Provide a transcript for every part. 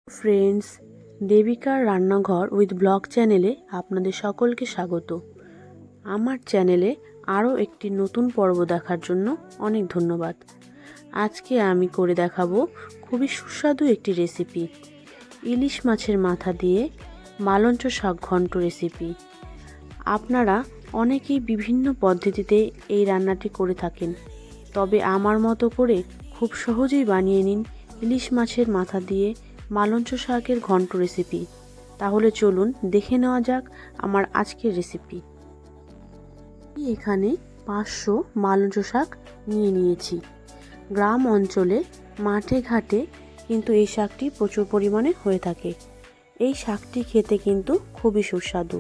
Friends, দেবিকার রান্নাঘর with blog চ্যানেলে আপনাদের সকলকে স্বাগত। আমার চ্যানেলে আরও একটি নতুন পর্ব দেখার জন্য অনেক ধন্যবাদ। আজকে আমি করে দেখাবো খুবই সুস্বাদু একটি রেসিপি, ইলিশ মাছের মাথা দিয়ে মালঞ্চ শাক ঘন্ট রেসিপি। আপনারা অনেকেই বিভিন্ন পদ্ধতিতে এই রান্নাটি করে থাকেন, তবে আমার মতো করে খুব সহজেই বানিয়ে নিন ইলিশ মাছের মাথা দিয়ে মালঞ্চ শাকের ঘন্ট রেসিপি। তাহলে চলুন দেখে নেওয়া যাক আমার আজকের রেসিপি। এখানে 500 মালঞ্চ শাক নিয়ে নিয়েছি। গ্রাম অঞ্চলে মাঠে ঘাটে কিন্তু এই শাকটি প্রচুর পরিমাণে হয়ে থাকে। এই শাকটি খেতে কিন্তু খুবই সুস্বাদু।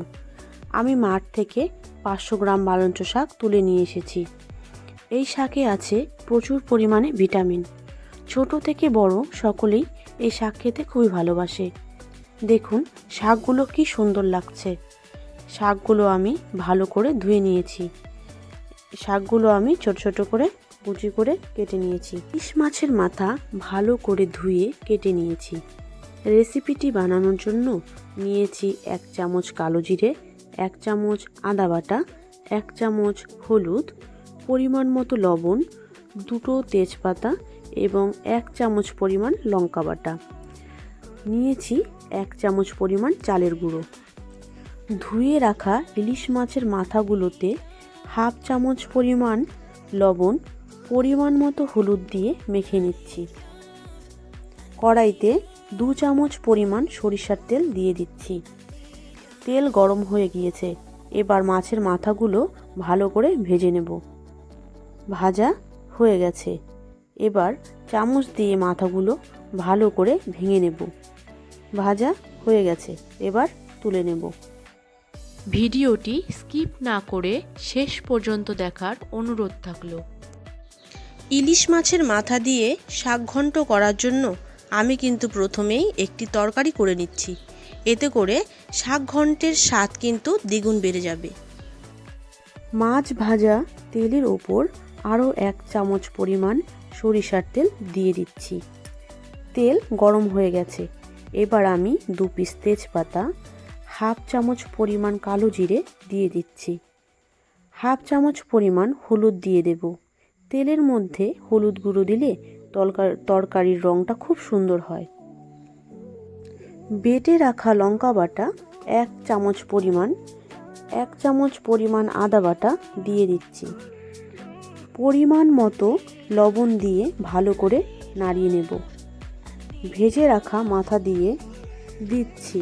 আমি মাঠ থেকে 500 গ্রাম মালঞ্চ শাক তুলে নিয়ে এসেছি। এই শাকে আছে প্রচুর পরিমাণে ভিটামিন। ছোট থেকে বড় সকলেই এই শাক খেতে খুবই ভালোবাসে। দেখুন শাকগুলো কি সুন্দর লাগছে। শাকগুলো আমি ভালো করে ধুয়ে নিয়েছি। শাকগুলো আমি ছোট ছোট করে কুচি করে কেটে নিয়েছি। ইলিশ মাছের মাথা ভালো করে ধুয়ে কেটে নিয়েছি। রেসিপিটি বানানোর জন্য নিয়েছি 1 চামচ কালো জিরে, 1 চামচ আদা বাটা, 1 চামচ হলুদ, পরিমাণ মতো লবণ, 2টো তেজপাতা এবং 1 চামচ পরিমাণ লঙ্কা বাটা। নিয়েছি 1 চামচ পরিমাণ চালের গুঁড়ো। ধুয়ে রাখা ইলিশ মাছের মাথাগুলোতে 1/2 চামচ পরিমাণ লবণ, পরিমাণ মতো হলুদ দিয়ে মেখে নিচ্ছি। কড়াইতে 2 চামচ পরিমাণ সরিষার তেল দিয়ে দিচ্ছি। তেল গরম হয়ে গিয়েছে। এবার মাছের মাথাগুলো ভালো করে ভেজে নেব। ভাজা হয়ে গেছে। এবার চামচ দিয়ে মাথাগুলো ভালো করে ভেঙে নেব। ভাজা হয়ে গেছে, এবার তুলে নেব। ভিডিওটি স্কিপ না করে শেষ পর্যন্ত দেখার অনুরোধ থাকলো। ইলিশ মাছের মাথা দিয়ে শাক ঘন্ট করার জন্য আমি কিন্তু প্রথমেই একটি তরকারি করে নিচ্ছি। এতে করে শাক ঘন্টের স্বাদ কিন্তু দ্বিগুণ বেড়ে যাবে। মাছ ভাজা তেলের ওপর আরও 1 চামচ পরিমাণ সরিষার তেল দিয়ে দিচ্ছি। তেল গরম হয়ে গেছে। এবার আমি 2 পিস তেজপাতা, 1/2 চামচ পরিমাণ কালো জিরে দিয়ে দিচ্ছি। 1/2 চামচ পরিমাণ হলুদ দিয়ে দেব। তেলের মধ্যে হলুদ গুঁড়ো দিলে তরকারির রঙটা খুব সুন্দর হয়। বেটে রাখা লঙ্কা বাটা 1 চামচ পরিমাণ, 1 চামচ পরিমাণ আদা বাটা দিয়ে দিচ্ছি। পরিমাণ মতো লবণ দিয়ে ভালো করে নাড়িয়ে নেব। ভেজে রাখা মাথা দিয়ে দিচ্ছি।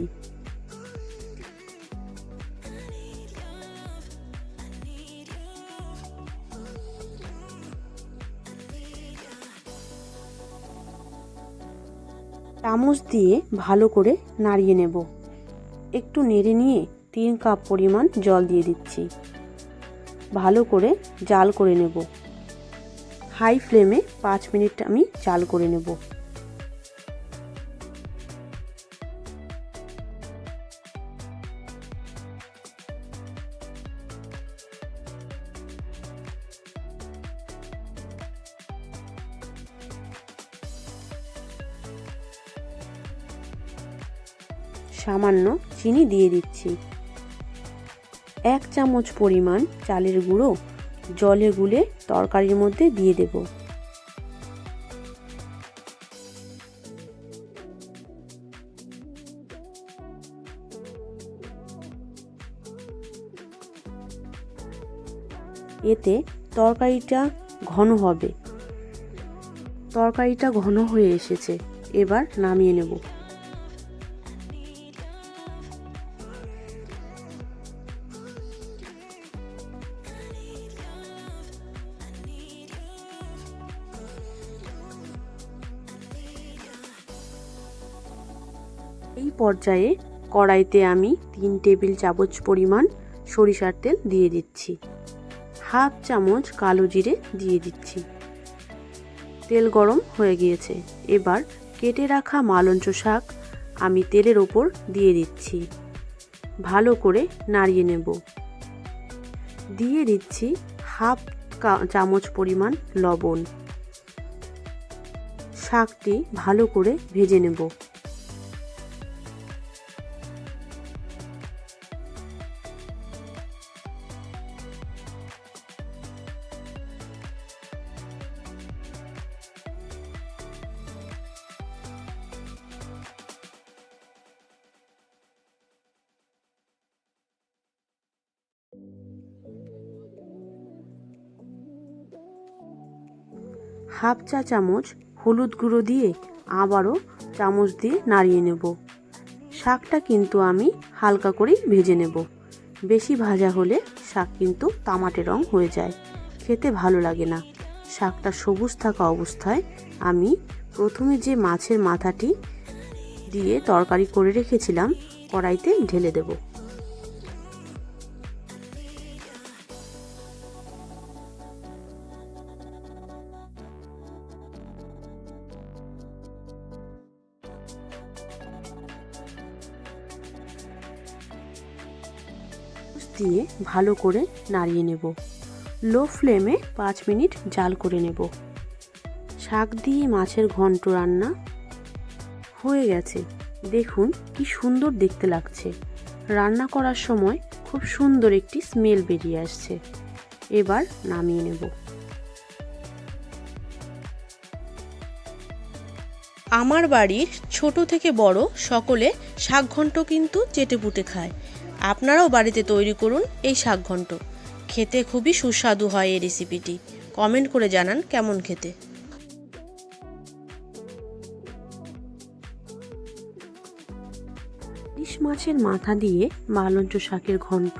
চামচ দিয়ে ভালো করে নাড়িয়ে নেব। একটু নেড়ে নিয়ে 3 কাপ পরিমাণ জল দিয়ে দিচ্ছি। ভালো করে জাল করে নেব। হাই ফ্লেমে 5 মিনিট আমি জাল করে নেব। সামান্য চিনি দিয়ে দিচ্ছি। 1 চামচ পরিমাণ চালের গুঁড়ো জলে গুলে তরকারির মধ্যে দিয়ে দেব। এতে তরকারিটা ঘন হবে। তরকারিটা ঘন হয়ে এসেছে। এবার নামিয়ে নেব। এই পর্যায়ে কড়াইতে আমি 3 টেবিল চামচ পরিমাণ সরিষার তেল দিয়ে দিচ্ছি। 1/2 চামচ কালো জিরে দিয়ে দিচ্ছি। তেল গরম হয়ে গিয়েছে। এবার কেটে রাখা মালঞ্চ শাক আমি তেলের ওপর দিয়ে দিচ্ছি। ভালো করে নাড়িয়ে নেব। দিয়ে দিচ্ছি 1/2 চামচ পরিমাণ লবণ। শাকটি ভালো করে ভেজে নেব। হাফ চা চামচ হলুদ গুঁড়ো দিয়ে আবারও চামচ দিয়ে নাড়িয়ে নেব। শাকটা কিন্তু আমি হালকা করেই ভেজে নেব। বেশি ভাজা হলে শাক কিন্তু তামাটে রং হয়ে যায়, খেতে ভালো লাগে না। শাকটা সবুজ থাকা অবস্থায় আমি প্রথমে যে মাছের মাথাটি দিয়ে তরকারি করে রেখেছিলাম কড়াইতে ঢেলে দেব। দিয়ে ভালো করে নাড়িয়ে নেব। লো ফ্লেমে 5 মিনিট জাল করে নেব। শাক দিয়ে মাছের ঘন্ট রান্না হয়ে গেছে। দেখুন কি সুন্দর দেখতে লাগছে। রান্না করার সময় খুব সুন্দর একটি স্মেল বেরিয়ে আসছে। এবার নামিয়ে নেব। আমার বাড়ির ছোট থেকে বড় সকলে শাক ঘন্ট কিন্তু চেটেপুটে খায়। আপনারাও বাড়িতে তৈরি করুন এই শাক ঘন্ট। খেতে খুবই সুস্বাদু হয় এই রেসিপিটি। কমেন্ট করে জানান কেমন খেতে। ইলিশ মাছের মাথা দিয়ে মালঞ্চ শাকের ঘন্ট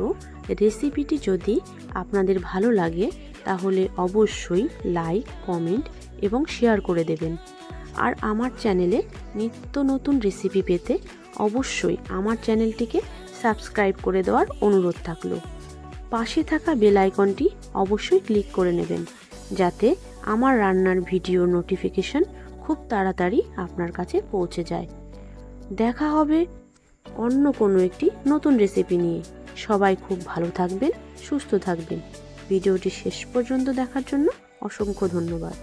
রেসিপিটি যদি আপনাদের ভালো লাগে তাহলে অবশ্যই লাইক, কমেন্ট এবং শেয়ার করে দেবেন। আর আমার চ্যানেলে নিত্য নতুন রেসিপি পেতে অবশ্যই আমার চ্যানেলটিকে সাবস্ক্রাইব করে দেওয়ার অনুরোধ থাকলো। পাশে থাকা বেল আইকনটি অবশ্যই ক্লিক করে নেবেন যাতে আমার রান্নার ভিডিও নোটিফিকেশন খুব তাড়াতাড়ি আপনার কাছে পৌঁছে যায়। দেখা হবে অন্য কোনো একটি নতুন রেসিপি নিয়ে। সবাই খুব ভালো থাকবেন, সুস্থ থাকবেন। ভিডিওটি শেষ পর্যন্ত দেখার জন্য অসংখ্য ধন্যবাদ।